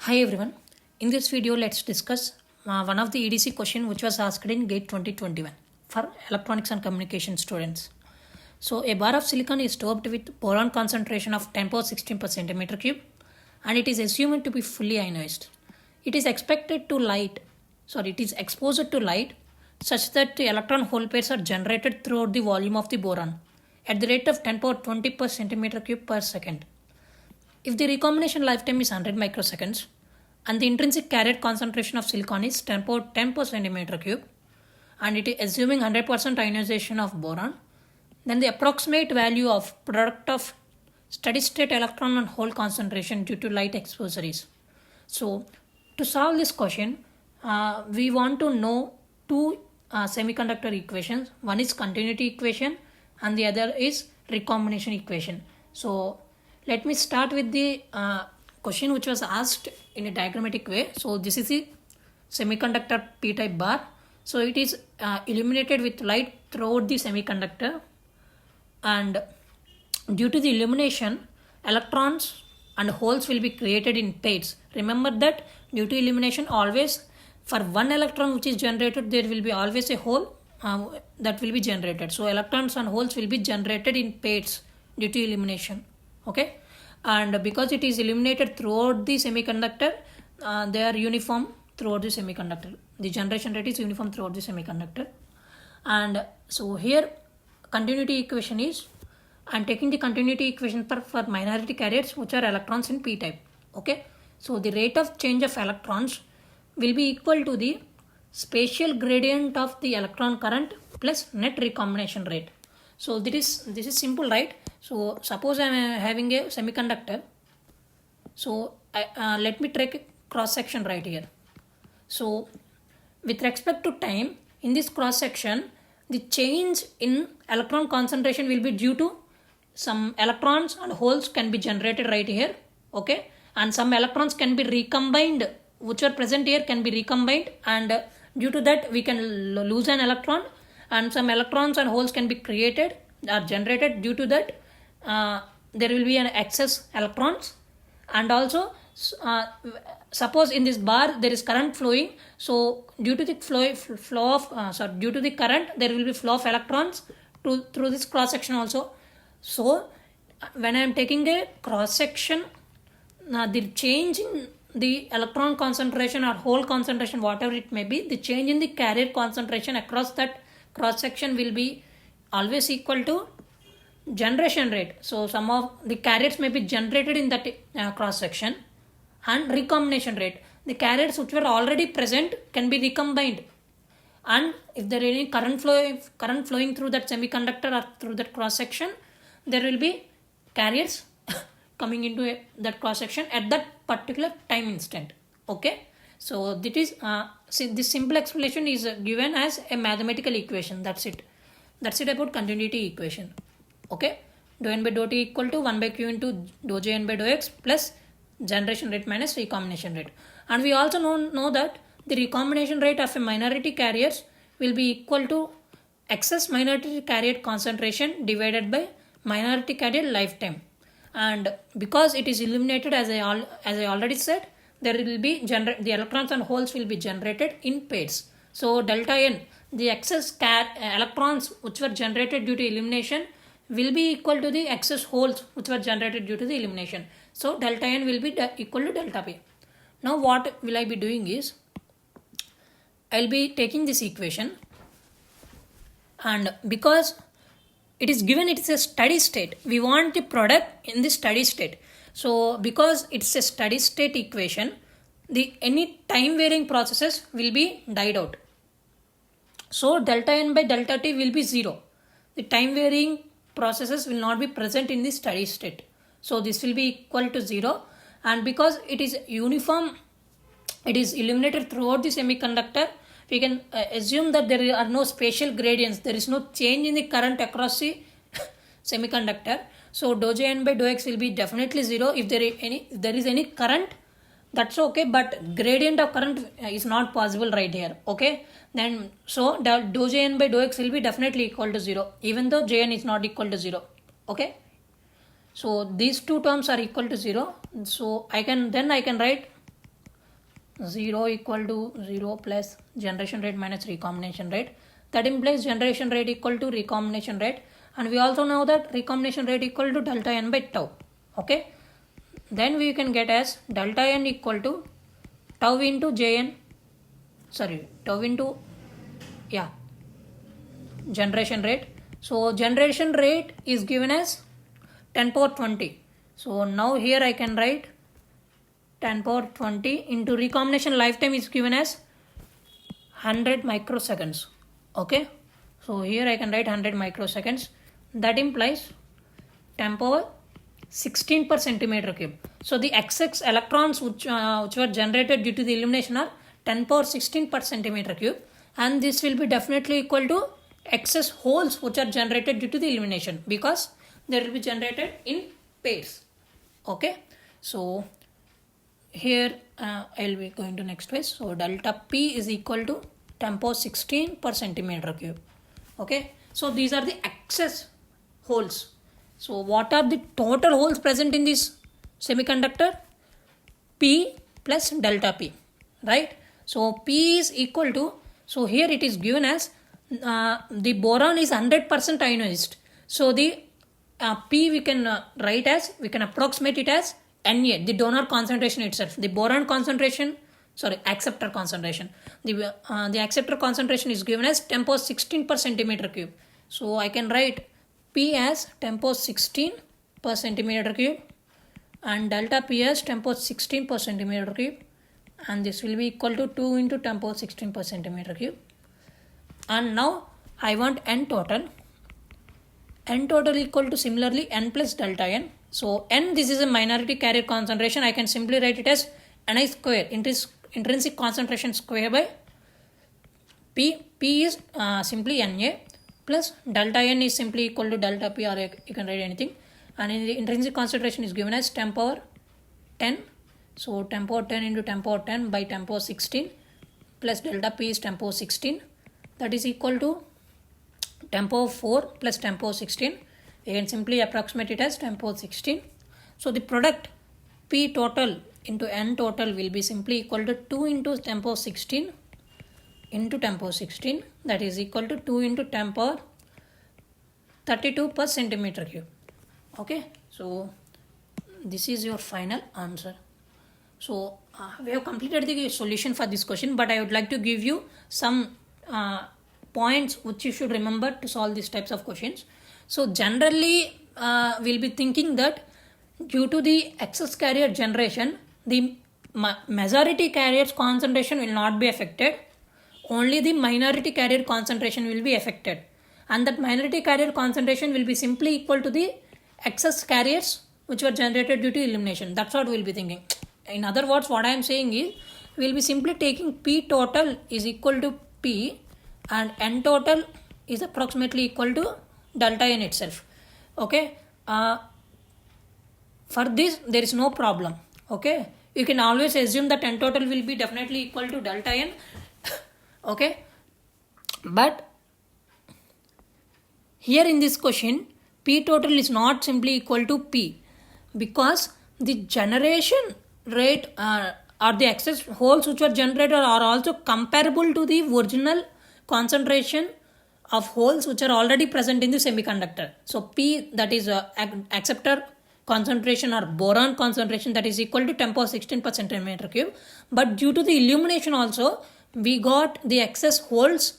Hi everyone. In this video, let's discuss one of the EDC question which was asked in GATE 2021 for electronics and communication students. So a bar of silicon is doped with boron concentration of 10 power 16 per centimeter cube and it is assumed to be fully ionized. It is exposed to light such that the electron hole pairs are generated throughout the volume of the boron at the rate of 10 power 20 per centimeter cube per second. If the recombination lifetime is 100 microseconds and the intrinsic carrier concentration of silicon is 10 power 10 per centimeter cube and it is assuming 100% ionization of boron, then the approximate value of product of steady state electron and hole concentration due to light exposure is. So to solve this question, we want to know two semiconductor equations. One is continuity equation and the other is recombination equation. So let me start with the question which was asked in a diagrammatic way. So this is the semiconductor p-type bar. So it is illuminated with light throughout the semiconductor, and due to the illumination, electrons and holes will be created in pairs. Remember that due to illumination, always for one electron which is generated, there will be always a hole that will be generated. So electrons and holes will be generated in pairs due to illumination. Okay, and because it is illuminated throughout the semiconductor, they are uniform throughout the semiconductor. The generation rate is uniform throughout the semiconductor. And so here continuity equation is, I am taking the continuity equation for minority carriers which are electrons in p-type. Okay, so the rate of change of electrons will be equal to the spatial gradient of the electron current plus net recombination rate. So this is simple, right? So suppose I am having a semiconductor. So let me take a cross section right here. So with respect to time, in this cross section, the change in electron concentration will be due to some electrons and holes can be generated right here. Okay, and some electrons can be recombined, which are present here can be recombined, and due to that we can lose an electron, and some electrons and holes can be created or generated. Due to that there will be an excess electrons, and also suppose in this bar there is current flowing. So due to the due to the current, there will be flow of electrons through this cross section also. So when I am taking a cross section, the change in the electron concentration or hole concentration, whatever it may be, the change in the carrier concentration across that cross section will be always equal to generation rate. So some of the carriers may be generated in that cross section, and recombination rate. The carriers which were already present can be recombined, and if there is any current flowing through that semiconductor or through that cross section, there will be carriers coming into that cross section at that particular time instant. Okay, so that is this simple explanation is given as a mathematical equation. That's it about continuity equation. Okay, dou n by dou t equal to 1 by q into dou j n by dou x plus generation rate minus recombination rate. And we also know that the recombination rate of a minority carriers will be equal to excess minority carrier concentration divided by minority carrier lifetime. And because it is illuminated, as I already said, there will be the electrons and holes will be generated in pairs. So delta n, the excess electrons which were generated due to illumination, will be equal to the excess holes which were generated due to the illumination. So delta n will be equal to delta p. Now what will I be doing is, I will be taking this equation, and because it is given it is a steady state, we want the product in the steady state. So because it's a steady state equation, any time varying processes will be died out. So delta n by delta t will be 0. The time varying processes will not be present in the steady state. So this will be equal to 0, and because it is uniform, it is illuminated throughout the semiconductor, we can assume that there are no spatial gradients. There is no change in the current across the semiconductor. So dou j n by dou x will be definitely 0. If there is any current, that's okay, but gradient of current is not possible right here. Okay, then so dou j n by dou x will be definitely equal to 0, even though j n is not equal to 0. Okay, so these two terms are equal to 0. So I can write 0 equal to 0 plus generation rate minus recombination rate. That implies generation rate equal to recombination rate, and we also know that recombination rate equal to delta n by tau. Okay, then we can get as delta n equal to tau into jn, tau into generation rate. So generation rate is given as 10 power 20. So now here I can write 10 power 20 into recombination lifetime is given as 100 microseconds. Okay, so here I can write 100 microseconds. That implies 10 power 16 per centimeter cube. So the XX electrons which were generated due to the elimination are 10 power 16 per centimeter cube, and this will be definitely equal to excess holes which are generated due to the elimination, because they will be generated in pairs. Okay, so here I will be going to next phase. So delta P is equal to 10 power 16 per centimeter cube. Okay, so these are the excess holes. So what are the total holes present in this semiconductor? P plus delta P, right? So P is equal to, so here it is given as the boron is 100% ionized. So the P we can write as, we can approximate it as Na, the donor concentration itself. The boron concentration, acceptor concentration. The acceptor concentration is given as 10 power 16 per centimeter cube. So I can write P as 10 power 16 per centimeter cube and delta P as 10 power 16 per centimeter cube, and this will be equal to 2 into 10 power 16 per centimeter cube. And now I want N total. N total equal to similarly N plus delta N. So N, this is a minority carrier concentration. I can simply write it as Ni square, intrinsic concentration square by P. P is simply Na plus delta N is simply equal to delta P, or you can write anything. And in the intrinsic concentration is given as 10 power 10. So 10 power 10 into 10 power 10 by 10 power 16 plus delta P is 10 power 16. That is equal to 10 power 4 plus 10 power 16. You can simply approximate it as 10 power 16. So the product P total into N total will be simply equal to 2 into 10 power 16 into 10 power 16. That is equal to 2 into 10 power 32 per centimeter cube. Okay, so this is your final answer. So we have completed the solution for this question, but I would like to give you some points which you should remember to solve these types of questions. So generally we'll be thinking that due to the excess carrier generation, the majority carriers concentration will not be affected. Only the minority carrier concentration will be affected, and that minority carrier concentration will be simply equal to the excess carriers which were generated due to elimination. That's what we'll be thinking. In other words, what I am saying is, we'll be simply taking P total is equal to P and N total is approximately equal to delta N itself. Okay, for this there is no problem. Okay, you can always assume that N total will be definitely equal to delta N. Okay, but here in this question, P total is not simply equal to P, because the generation rate or the excess holes which were generated are also comparable to the original concentration of holes which are already present in the semiconductor. So P, that is acceptor concentration or boron concentration, that is equal to 10 power 16 per centimeter cube. But due to the illumination also, we got the excess holes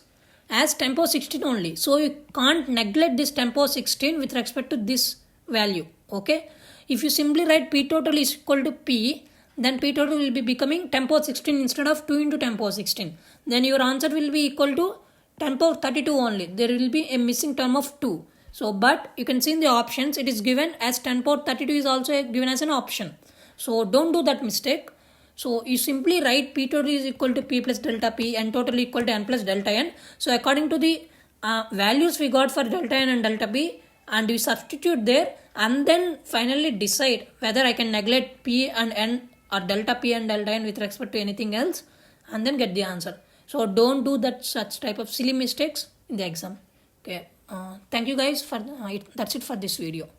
as 10 power 16 only. So you can't neglect this 10 power 16 with respect to this value. Okay, if you simply write P total is equal to P, then P total will be becoming 10 power 16 instead of 2 into 10 power 16. Then your answer will be equal to 10 power 32 only. There will be a missing term of 2. So, but you can see in the options, it is given as 10 power 32 is also given as an option. So, don't do that mistake. So, you simply write P total is equal to P plus delta P, N total equal to N plus delta N. So, according to the values we got for delta N and delta P, and you substitute there, and then finally decide whether I can neglect P and N or delta P and delta N with respect to anything else, and then get the answer. So don't do that such type of silly mistakes in the exam. Okay, thank you guys for that's it for this video.